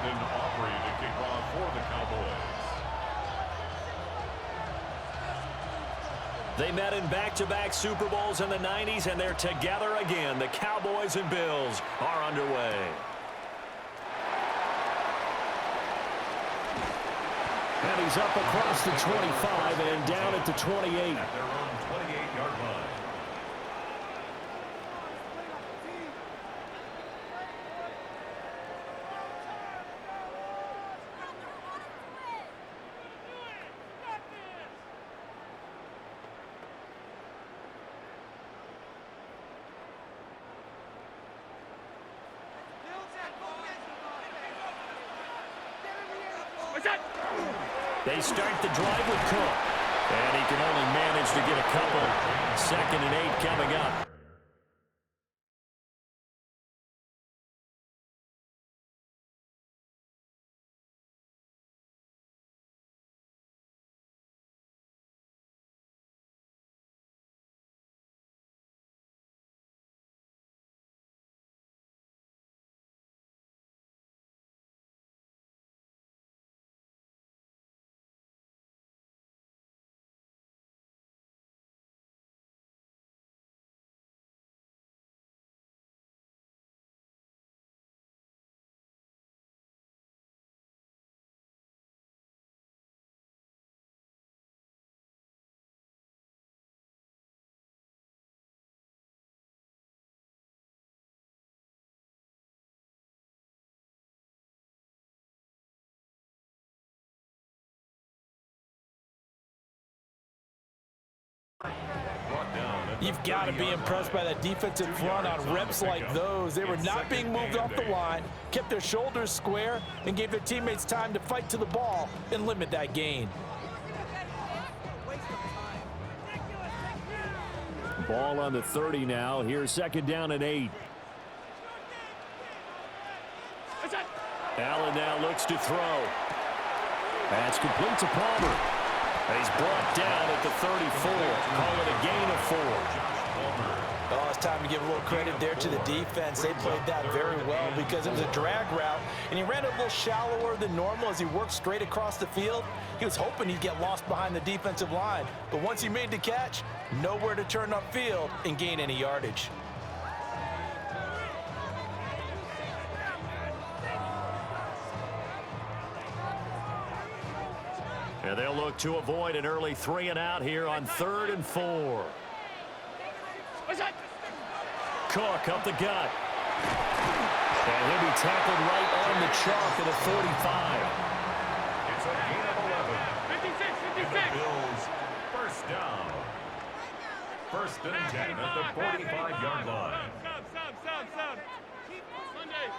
to kick off for the Cowboys. They met in back-to-back Super Bowls in the 90s, and they're together again. The Cowboys and Bills are underway. And he's up across the 25 and down at the 28. At their own 28-yard line. They start the drive with Cook. And he can only manage to get a couple. 2nd and 8 coming up. You've got to be impressed by that defensive front on reps like those. They were not being moved off the line, kept their shoulders square, and gave their teammates time to fight to the ball and limit that gain. Ball on the 30 now. Here's 2nd down and 8. Allen now looks to throw. That's complete to Palmer. He's brought down at the 34. Call it a gain of 4. Oh, it's time to give a little credit there to the defense. They played that very well because it was a drag route, and he ran a little shallower than normal as he worked straight across the field. He was hoping he'd get lost behind the defensive line, but once he made the catch, nowhere to turn upfield and gain any yardage. And they'll look to avoid an early 3-and-out here on 3rd and 4. Cook up the gut. And he'll be tackled right on the chalk at the 45. It's a gain of 11. 56. The Bills, first down. 1st and 10 at the 45-yard line. Stop. Sunday.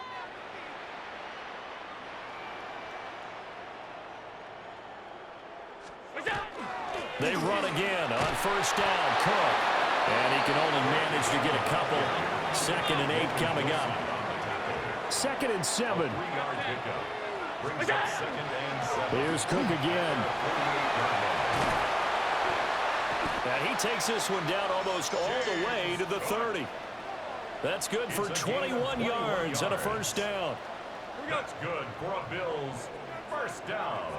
They run again on 1st down. Cook. And he can only manage to get a couple. 2nd and 8 coming up. 2nd and 7. 3-yard pickup. Brings up 2nd and 7. Here's Cook again. And he takes this one down almost all the way to the 30. That's good for 21 yards and a 1st down. That's good for a Bills 1st down.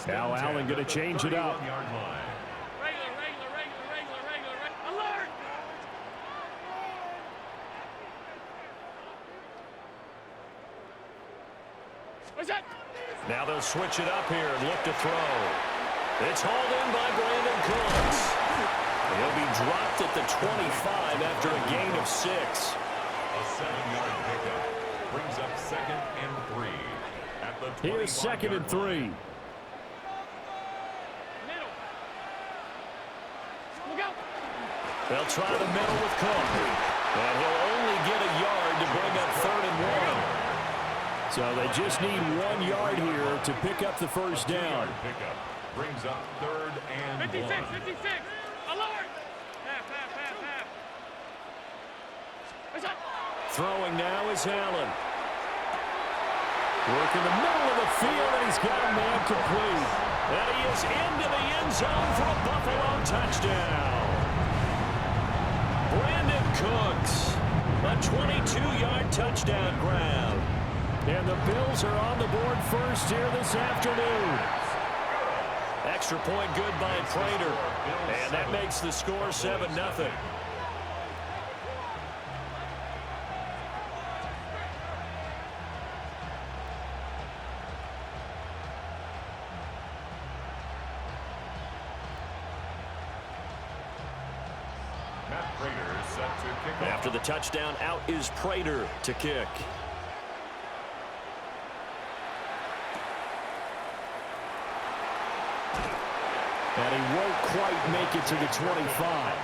Now Allen going to change it up. Regular. Alert! Now they'll switch it up here and look to throw. It's hauled in by Brandon Cooks. He'll be dropped at the 25 after a gain of 6. A 7-yard pickup brings up 2nd and 3. At the Here's 2nd and 3. They'll try the middle with Cook. And he'll only get a yard to bring up 3rd and 1. So they just need 1 yard here to pick up the 1st down. Pickup brings up 3rd and 56. 1. Alert! Half. Throwing now is Allen. Working the middle of the field, and he's got a man complete. And he is into the end zone for a Buffalo touchdown. Brandon Cooks, a 22-yard touchdown grab. And the Bills are on the board first here this afternoon. Extra point good by Prater. And that makes the score 7-0. After the touchdown, out is Prater to kick. And he won't quite make it to the 25.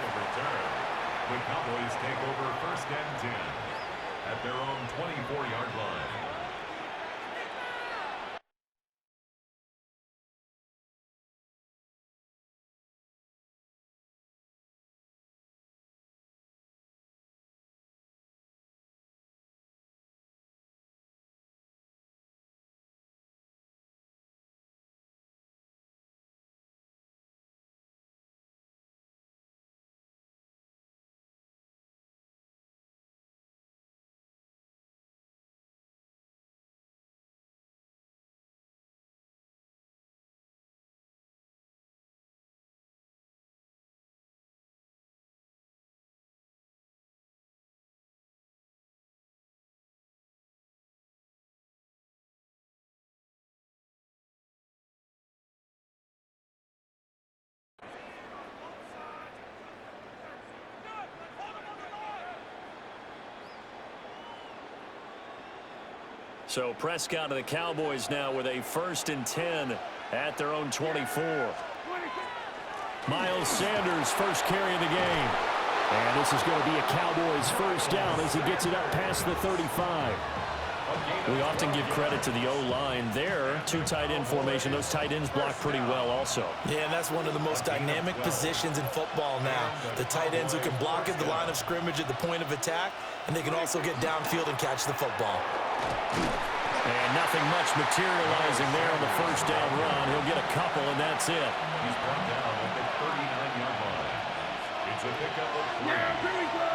The Cowboys take over 1st and 10 at their own 24-yard line. So Prescott and the Cowboys now with a 1st and 10 at their own 24. Miles Sanders first carry of the game. And this is going to be a Cowboys first down as he gets it up past the 35. We often give credit to the O-line there. 2 tight end formation. Those tight ends block pretty well also. Yeah, and that's one of the most dynamic positions in football now. The tight ends who can block at the line of scrimmage at the point of attack, and they can also get downfield and catch the football. And nothing much materializing there on the first down run. He'll get a couple, and that's it. He's brought down at the 39-yard line. It's a pickup of 3.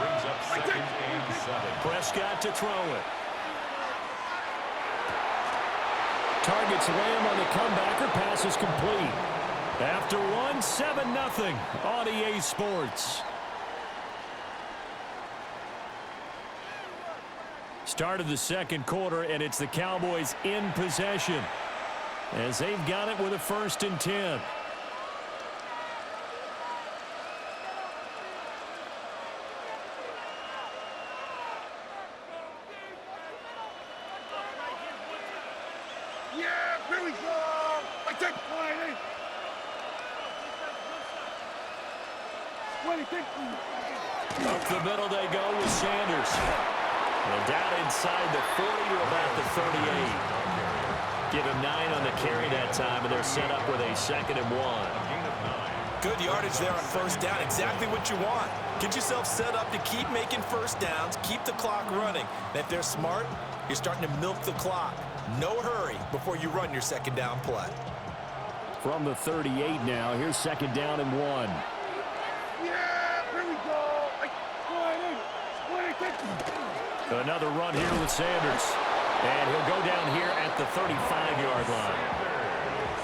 Brings up 2nd and 7. Prescott to throw it. Targets Lamb on the comeback. Or pass is complete. After one, 7-0 on EA Sports. Start of the second quarter, and it's the Cowboys in possession as they've got it with a 1st and 10. Yeah, here we go. I take 20. Up the middle they go with Sanders. And down inside the 40 to about the 38. Give him 9 on the carry that time, and they're set up with a 2nd and 1. Good yardage there on first down. Exactly what you want. Get yourself set up to keep making first downs, keep the clock running. And if they're smart, you're starting to milk the clock. No hurry before you run your 2nd down play. From the 38 now, here's 2nd down and 1. Yeah, here we go. 20. Another run here with Sanders. And he'll go down here at the 35-yard line.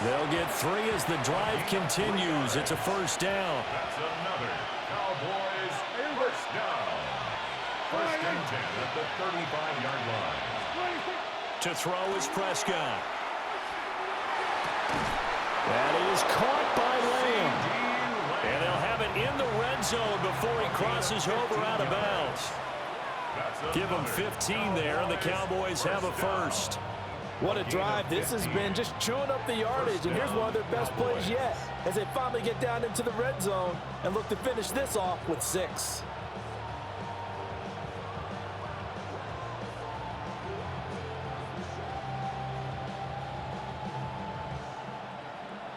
They'll get 3 as the drive continues. It's a first down. That's another Cowboys first down. 1st and 10 at the 35-yard line. To throw is Prescott. That is caught by Lamb. And they'll have it in the red zone before he crosses over out of bounds. Give them 15 there, and the Cowboys have a first. What a drive this has been, just chewing up the yardage, and here's one of their best plays yet as they finally get down into the red zone and look to finish this off with 6.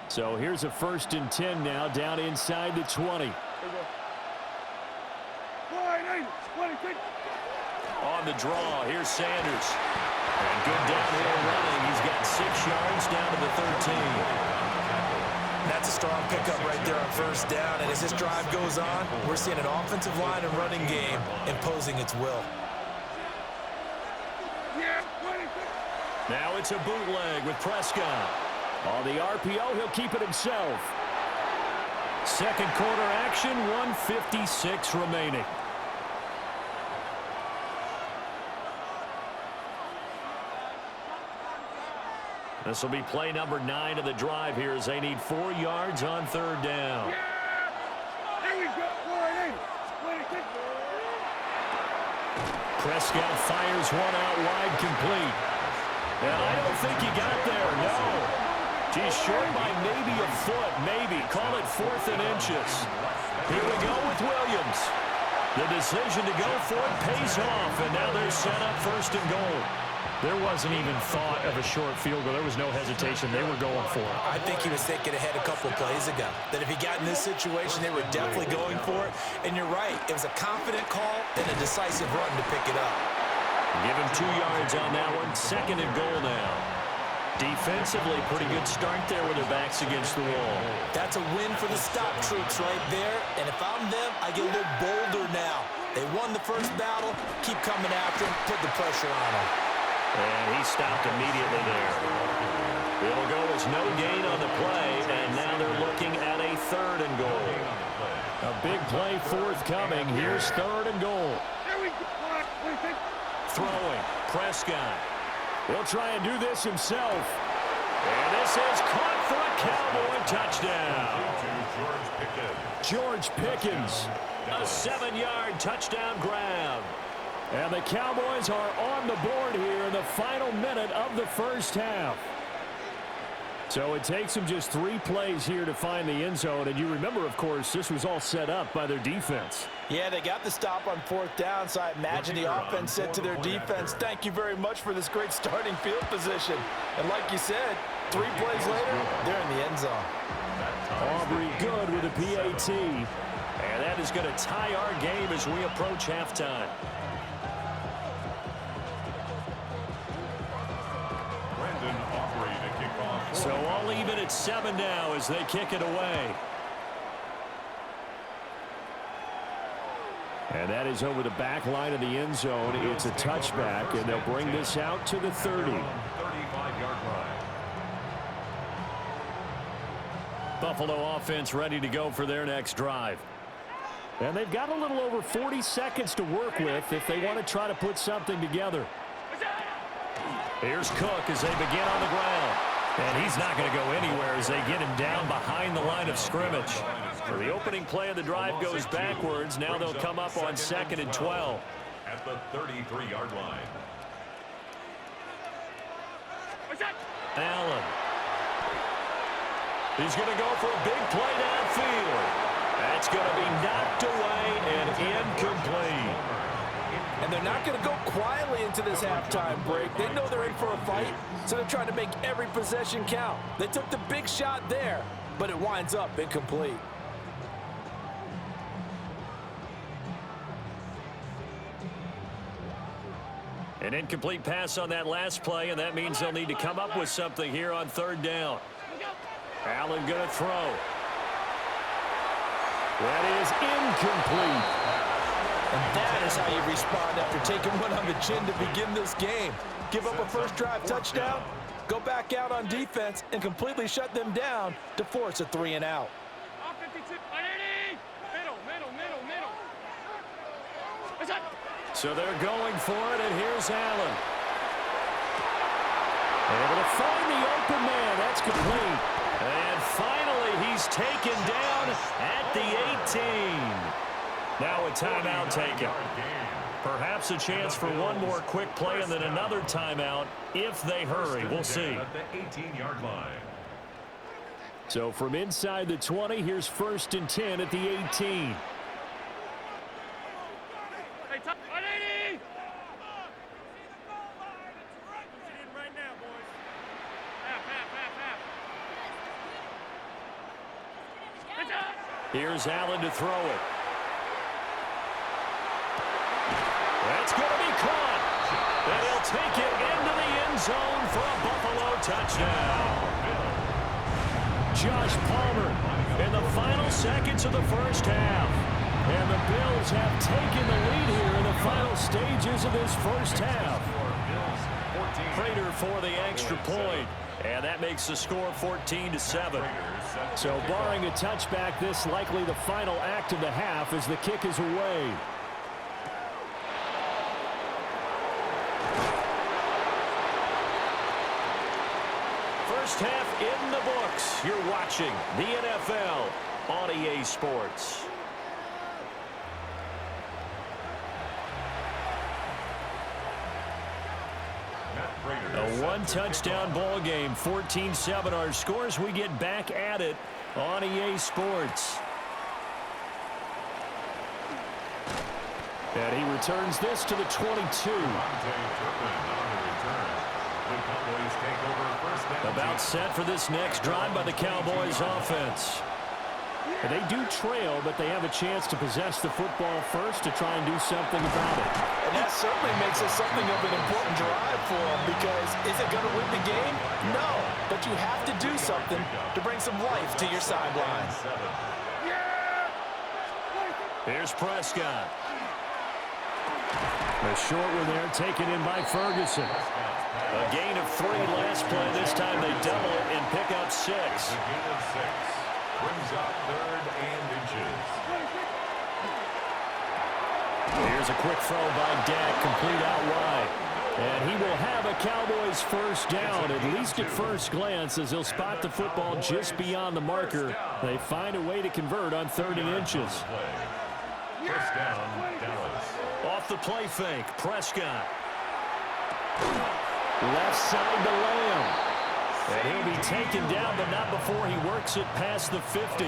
So here's a 1st and 10 now, down inside the 20. On the draw, here's Sanders. And good downhill running. He's got 6 yards down to the 13. That's a strong pickup right there on first down. And as this drive goes on, we're seeing an offensive line and running game imposing its will. Now it's a bootleg with Prescott. On the RPO, he'll keep it himself. Second quarter action, 1:56 remaining. This will be play number 9 of the drive here as they need 4 yards on third down. Here we go. Prescott fires one out wide, complete. And I don't think he got there, no. He's short by maybe a foot, maybe. Call it 4th and inches. Here we go with Williams. The decision to go for it pays off, and now they're set up 1st and goal. There wasn't even thought of a short field goal. There was no hesitation. They were going for it. I think he was thinking ahead a couple plays ago. That if he got in this situation, they were definitely going for it. And you're right. It was a confident call and a decisive run to pick it up. Give him 2 yards on that one. 2nd and goal now. Defensively, pretty good start there with their backs against the wall. That's a win for the stop troops right there. And if I'm them, I get a little bolder now. They won the first battle. Keep coming after him. Put the pressure on him. And he stopped immediately there. It'll go as no gain on the play, and now they're looking at a 3rd and goal. A big play forthcoming. Here's 3rd and goal. Throwing, Prescott. He'll try and do this himself. And this is caught for a Cowboy touchdown. George Pickens, a 7-yard touchdown grab. And the Cowboys are on the board here in the final minute of the first half. So it takes them just 3 plays here to find the end zone. And you remember, of course, this was all set up by their defense. Yeah, they got the stop on 4th down, so I imagine the offense said to their defense, thank you very much for this great starting field position. And like you said, 3 plays later, they're in the end zone. Aubrey good with a PAT. And that is going to tie our game as we approach halftime. So all even at 7 now as they kick it away. And that is over the back line of the end zone. It's a touchback, and they'll bring this out to the 30. 35-yard line. Buffalo offense ready to go for their next drive. And they've got a little over 40 seconds to work with if they want to try to put something together. Here's Cook as they begin on the ground. And he's not going to go anywhere as they get him down behind the line of scrimmage. So the opening play of the drive goes backwards. Now they'll come up on 2nd and 12. At the 33-yard line. Allen. He's going to go for a big play downfield. That's going to be knocked away and incomplete. And they're not going to go quietly into this halftime break. They know they're in for a fight, so they're trying to make every possession count. They took the big shot there, but it winds up incomplete. An incomplete pass on that last play, and that means they'll need to come up with something here on 3rd down. Allen going to throw. That is incomplete. And that is how you respond after taking one on the chin to begin this game. Give up a first drive touchdown, go back out on defense, and completely shut them down to force a 3 and out. So they're going for it, and here's Allen. Able to find the open man. That's complete. And finally, he's taken down at the 18. Now a timeout taken. Perhaps a chance for one more quick play and then another timeout if they hurry. We'll see. At the 18-yard line. So from inside the 20, here's 1st and 10 at the 18. Here's Allen to throw it. That's going to be caught. And he'll take it into the end zone for a Buffalo touchdown. Josh Palmer in the final seconds of the first half. And the Bills have taken the lead here in the final stages of this first half. Prater for the extra point. And that makes the score 14-7. So barring a touchback, this likely the final act of the half as the kick is away. First half in the books. You're watching the NFL on EA Sports. A one-touchdown ball game, 14-7 our scores. We get back at it on EA Sports. And he returns this to the 22. About set for this next drive by the Cowboys offense. And they do trail, but they have a chance to possess the football first to try and do something about it. And that certainly makes it something of an important drive for them, because is it going to win the game? No, but you have to do something to bring some life to your sideline. Here's Prescott. A short one there taken in by Ferguson. A gain of 3 last play. This time they double it and pick up 6. Brings up 3rd and inches. Here's a quick throw by Dak, complete out wide. And he will have a Cowboys first down, at least at first glance, as he'll spot the football just beyond the marker. They find a way to convert on 3rd and inches. First down, Dallas. Off the play fake, Prescott. Left side to Lamb. And he'll be taken down, but not before he works it past the 50.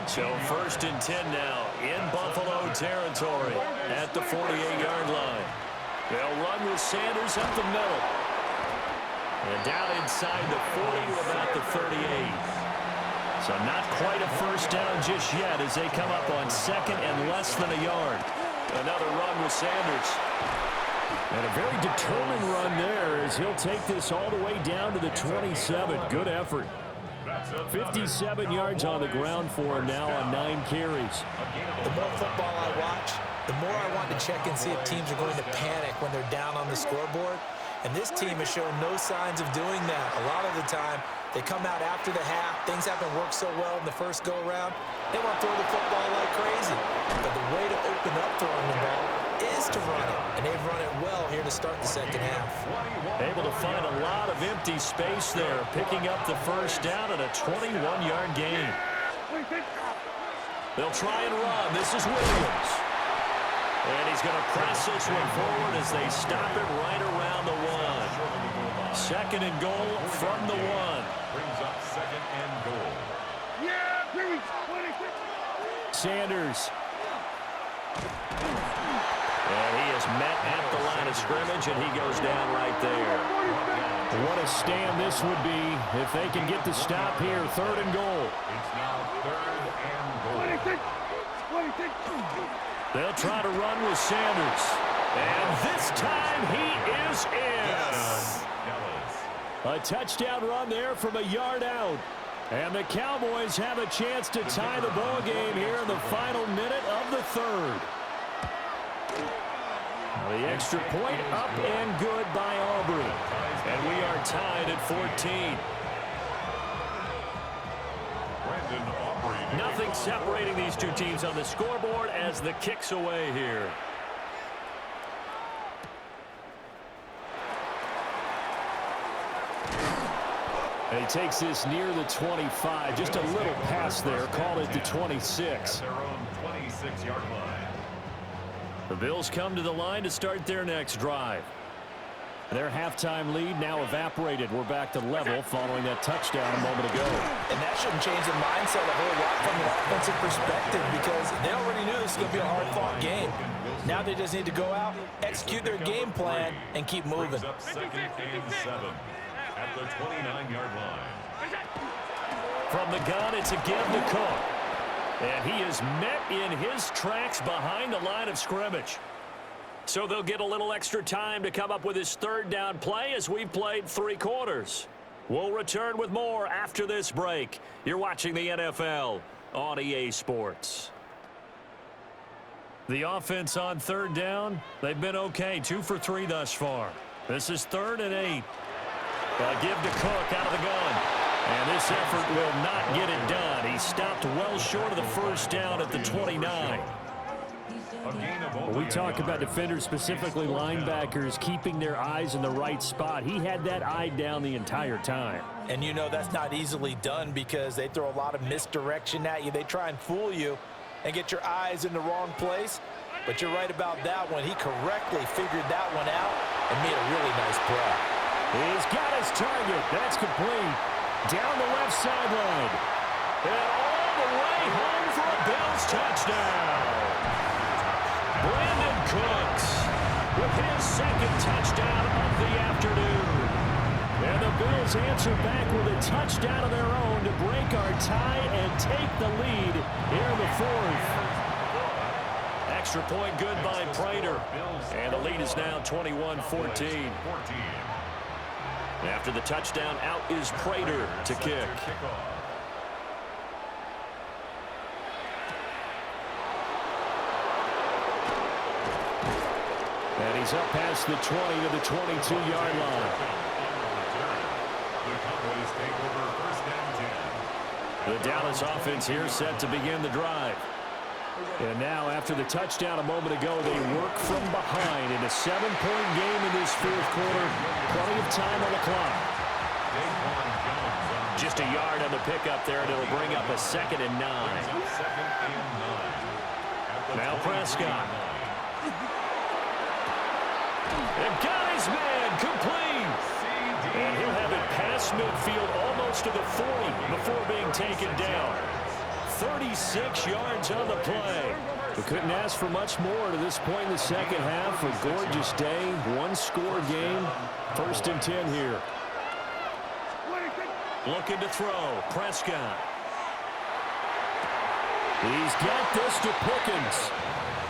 So 1st and 10 now in Buffalo territory at the 48-yard line. They'll run with Sanders up the middle. And down inside the 40 to about the 38. So not quite a first down just yet as they come up on 2nd and less than a yard. Another run with Sanders. And a very determined run there as he'll take this all the way down to the 27. Good effort. 57 yards on the ground for him now on 9 carries. The more football I watch, the more I want to check and see if teams are going to panic when they're down on the scoreboard. And this team has shown no signs of doing that. A lot of the time, they come out after the half. Things haven't worked so well in the first go-around. They want to throw the football like crazy. But the way to open up throwing the ball is to run it. And they've run it well here to start the second half. Able to find a lot of empty space there, picking up the first down at a 21-yard gain. They'll try and run. This is Williams. And he's going to press this one forward as they stop it right around the 1. 2nd and goal from the 1. Brings up 2nd and goal. Sanders. And he is met at the line of scrimmage, and he goes down right there. What a stand this would be if they can get the stop here. 3rd and goal. It's now 3rd and goal. They'll try to run with Sanders. And this time he is in. A touchdown run there from a yard out. And the Cowboys have a chance to tie the ball game here in the final minute of the 3rd. The extra point up and good by Aubrey. And we are tied at 14. Nothing separating these two teams on the scoreboard as the kick's away here. And he takes this near the 25. Just a little pass there. Call it the 26. Their own 26-yard line. The Bills come to the line to start their next drive. Their halftime lead now evaporated. We're back to level following that touchdown a moment ago. And that shouldn't change the mindset a whole lot from an offensive perspective, because they already knew this was going to be a hard-fought game. Now they just need to go out, execute their game plan, and keep moving. Brings up 2nd and 7 at the 29-yard line. From the gun, it's a give to Cook. And he is met in his tracks behind the line of scrimmage. So they'll get a little extra time to come up with his 3rd down play as we've played 3 quarters. We'll return with more after this break. You're watching the NFL on EA Sports. The offense on 3rd down, they've been okay, 2 for 3 thus far. This is 3rd and 8. They'll give to Cook out of the gun. And this effort will not get it done. He stopped well short of the first down at the 29. When we talk about defenders, specifically linebackers, keeping their eyes in the right spot. He had that eye down the entire time. And you know that's not easily done because they throw a lot of misdirection at you. They try and fool you and get your eyes in the wrong place. But you're right about that one. He correctly figured that one out and made a really nice play. He's got his target. That's complete. Down the left sideline. And all the way home for a Bills touchdown. Brandon Cooks with his 2nd touchdown of the afternoon. And the Bills answer back with a touchdown of their own to break our tie and take the lead here in the 4th. Extra point good by Prater. And the lead is now 21-14. After the touchdown, out is Prater to kick. And he's up past the 20 to the 22-yard line. The Dallas offense here set to begin the drive. And now, after the touchdown a moment ago, they work from behind in a 7-point game in this 4th quarter. Plenty of time on the clock. Just a yard on the pickup there, and it'll bring up a 2nd and 9. Now Prescott. And got his man complete. And he'll have it past midfield almost to the 40 before being taken down. 36 yards on the play. We couldn't ask for much more to this point in the second half. A gorgeous day, 1-score game. 1st and 10 here. Looking to throw. Prescott. He's got this to Pickens.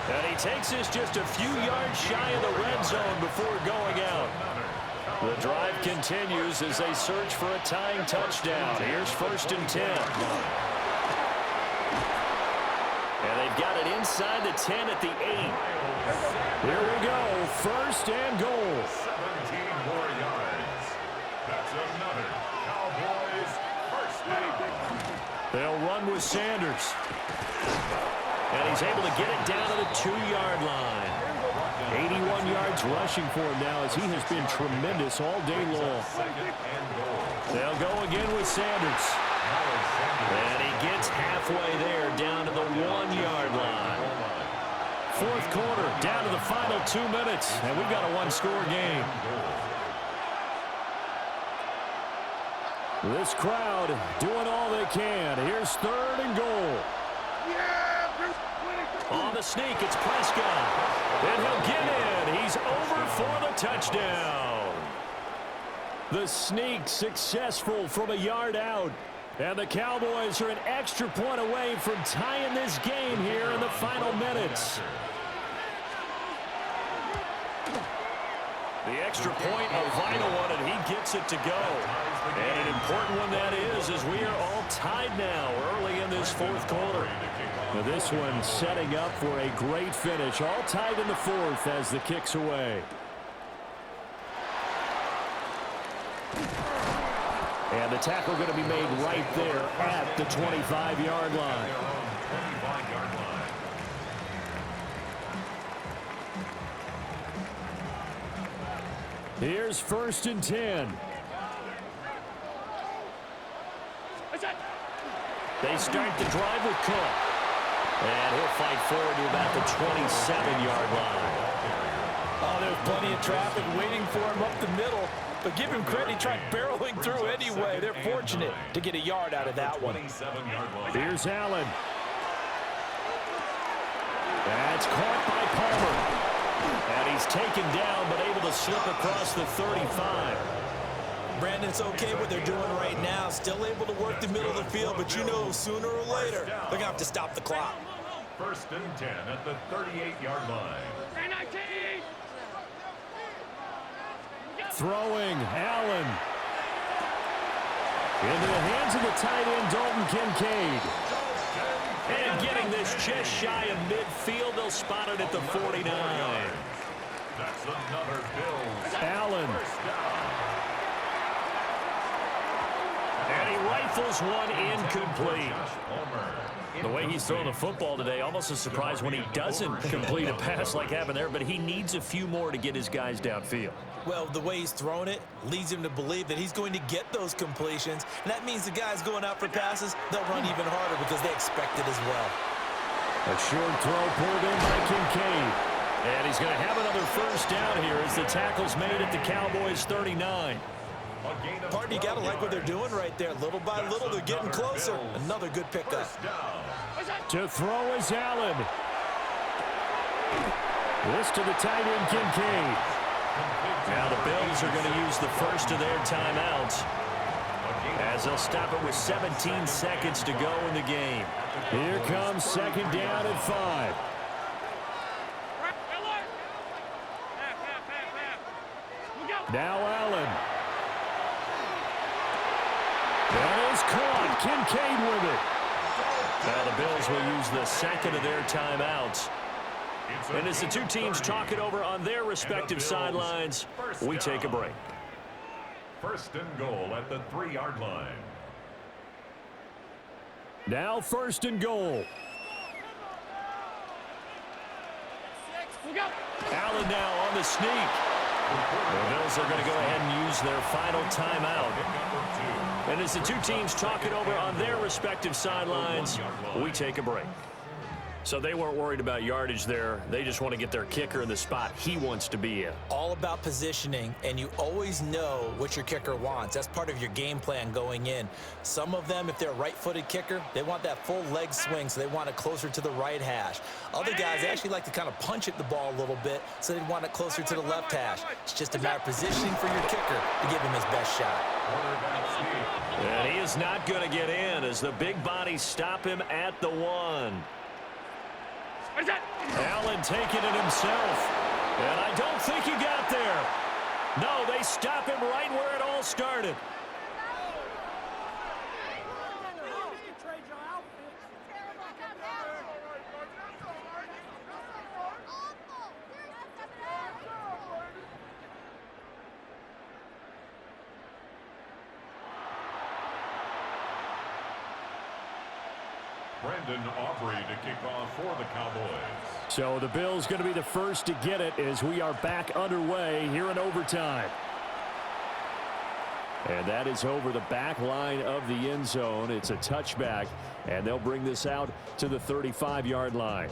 And he takes this just a few yards shy of the red zone before going out. The drive continues as they search for a tying touchdown. Here's 1st and 10. And they've got it inside the 10 at the 8. Here we go. 1st and goal. 17 more yards. That's another Cowboys first down. They'll run with Sanders. And he's able to get it down to the 2-yard line. 81 yards rushing for him now as he has been tremendous all day long. They'll go again with Sanders. And he gets halfway there down to the 1-yard line. 4th quarter, down to the final 2 minutes. And we've got a 1-score game. This crowd doing all they can. Here's 3rd and goal. On the sneak, it's Prescott. And he'll get in. He's over for the touchdown. The sneak successful from a yard out. And the Cowboys are an extra point away from tying this game here in the final minutes. The extra point, a vital one, and he gets it to go. And an important one that is, as we are all tied now early in this 4th quarter. Now this one setting up for a great finish. All tied in the 4th as the kick's away. And the tackle going to be made right there at the 25-yard line. Here's 1st and 10. They start the drive with Cook. And he'll fight forward to about the 27-yard line. Oh, there's plenty of traffic waiting for him up the middle. But give him credit, he tried barreling through anyway. They're fortunate to get a yard out of that one. Here's Allen. That's caught by Palmer. And he's taken down, but able to slip across the 35. Brandon, it's okay what they're doing right now. Still able to work the middle of the field, but you know sooner or later they're going to have to stop the clock. 1st and 10 at the 38-yard line. Throwing, Allen. Into the hands of the tight end, Dalton Kincaid. And getting this just shy of midfield, they'll spot it at the 49. That's another Bills. Allen. rifles one incomplete. The way he's throwing the football today, almost a surprise when he doesn't complete a pass like happened there, but he needs a few more to get his guys downfield. Well, the way he's thrown it leads him to believe that he's going to get those completions, and that means the guys going out for passes, they'll run even harder because they expect it as well. A short throw pulled in by Kincaid. And he's going to have another first down here as the tackle's made at the Cowboys' 39. Pardon, you got to like what they're doing right there. Little by little, they're getting closer. Another good pickup. To throw is Allen. This to the tight end, Kincaid. Now the Bills are going to use the first of their timeouts as they'll stop it with 17 seconds to go in the game. Here comes second down at 5. Now Allen. That is caught. Kincaid with it. Now the Bills will use the second of their timeouts. And as the two teams talk it over on their respective sidelines, we take a break. First and goal at the 3-yard line. Now first and goal. Allen now on the sneak. The Bills are going to go ahead and use their final timeout. And as the two teams talk it over on their respective sidelines, we take a break. So they weren't worried about yardage there. They just want to get their kicker in the spot he wants to be in. All about positioning, and you always know what your kicker wants. That's part of your game plan going in. Some of them, if they're a right-footed kicker, they want that full leg swing, so they want it closer to the right hash. Other guys, they actually like to kind of punch at the ball a little bit, so they want it closer to the left hash. It's just a matter of positioning for your kicker to give him his best shot. And he is not going to get in as the big bodies stop him at the 1. Allen taking it himself. And I don't think he got there. No, they stop him right where it all started. Brandon Aubrey to kick off for the Cowboys. So the Bills going to be the first to get it as we are back underway here in overtime. And that is over the back line of the end zone. It's a touchback, and they'll bring this out to the 35-yard line.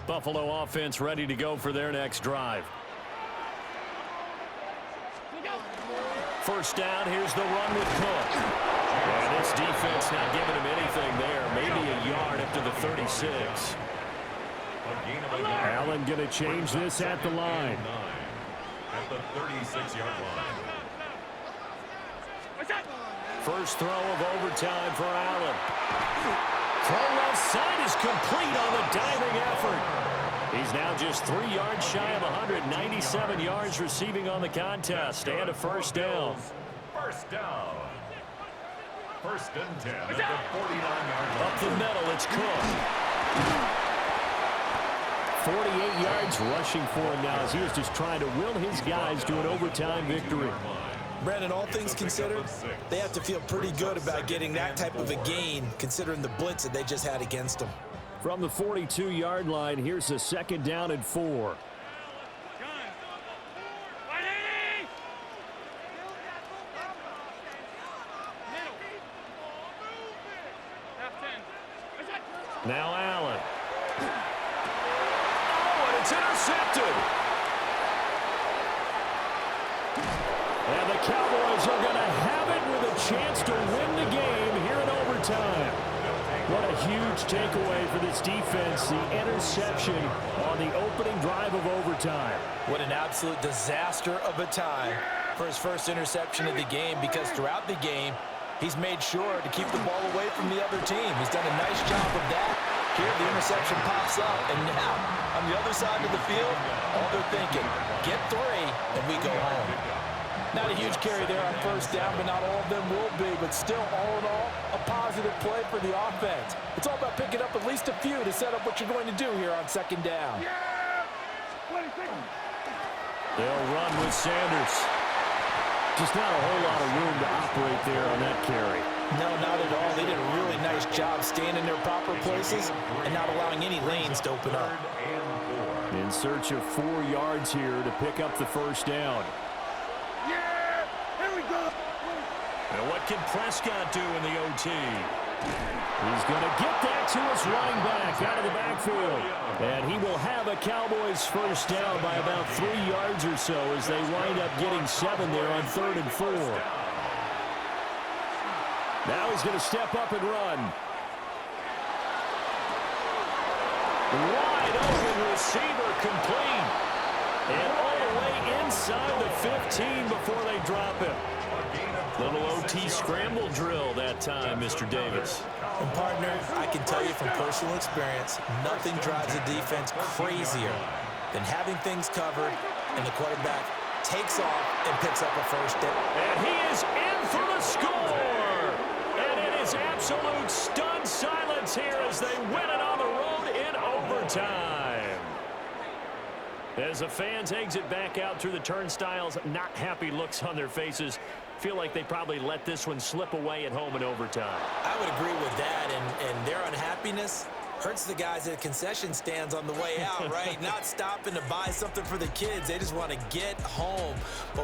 Buffalo offense ready to go for their next drive. First down, here's the run with Cook. And this defense not giving him anything there. Maybe a yard up to the 36. Allen going to change this at the line. At the 36-yard line. First throw of overtime for Allen. Throw left side is complete on the diving effort. He's now just 3 yards shy of 197 yards receiving on the contest and a first down. First down. First and 10 at the 49-yard line. Up the middle, it's Cook. 48 yards rushing for him now as he was just trying to will his guys to an overtime victory. Brandon, all things considered, they have to feel pretty good about getting that type of a gain considering the blitz that they just had against them. From the 42-yard line, here's a second down and 4. Now Allen. Oh, and it's intercepted. And the Cowboys are going to have it with a chance to win the game here in overtime. What a huge takeaway for this defense, the interception on the opening drive of overtime. What an absolute disaster of a time for his first interception of the game, because throughout the game, he's made sure to keep the ball away from the other team. He's done a nice job of that. Here, the interception pops up, and now, on the other side of the field, all they're thinking, get 3, and we go home. Not a huge carry there on first down, but not all of them will be. But still, all in all, a positive play for the offense. It's all about picking up at least a few to set up what you're going to do here on second down. They'll run with Sanders. Just not a whole lot of room to operate there on that carry. No, not at all. They did a really nice job staying in their proper places and not allowing any lanes to open up. In search of 4 yards here to pick up the first down. Yeah! Here we go! And what can Prescott do in the OT? He's going to get that to his running back out of the backfield. And he will have a Cowboys first down by about 3 yards or so as they wind up getting 7 there on 3rd and 4. Now he's going to step up and run. Wide open receiver complete. And all the way inside the 15 before they drop him. Little OT scramble drill that time, Mr. Davis. And partner, I can tell you from personal experience, nothing drives a defense crazier than having things covered and the quarterback takes off and picks up a first down. And he is in for the score. And it is absolute stunned silence here as they win it on the road in overtime. As the fans exit back out through the turnstiles, not happy looks on their faces. Feel like they probably let this one slip away at home in overtime. I would agree with that, and their unhappiness hurts the guys at concession stands on the way out, right? Not stopping to buy something for the kids. They just want to get home. But